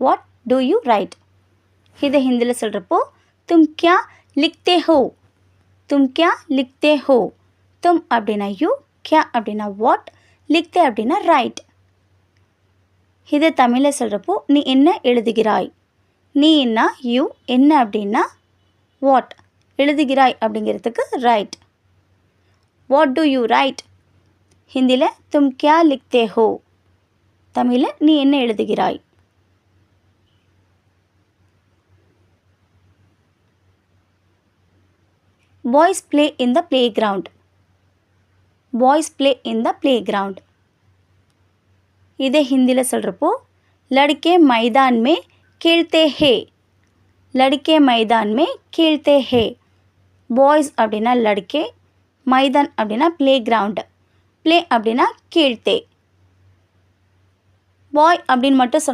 What to you right? இதை ஹிந்தியில் சொல்கிறப்போ தும் கியா லிக்தே ஹோ? தும் கியா லிக்தே ஹோ? தும் அப்படின்னா யூ, கியா அப்படின்னா வாட், லிக்தே அப்படின்னா ரைட். இதை தமிழில் சொல்கிறப்போ நீ என்ன எழுதுகிறாய்? நீ என்ன யூ, என்ன அப்படின்னா வாட், எழுதுகிறாய் அப்படிங்கிறதுக்கு right. What to you right? ஹிந்தியில் தும் கியா லிக்தே ஹோ? தமிழில் நீ என்ன எழுதுகிறாய்? Boys play in the playground. Boys play in the playground. இதை ஹிந்தியில் சொல்கிறப்போ लड़के मैदान में खेलते हैं. लड़के मैदान में खेलते हैं. பாய்ஸ் அப்படின்னா लड़के, மைதான் அப்படின்னா ப்ளே கிரவுண்டு, ப்ளே அப்படின்னா खेलते. பாய் அப்படின்னு மட்டும்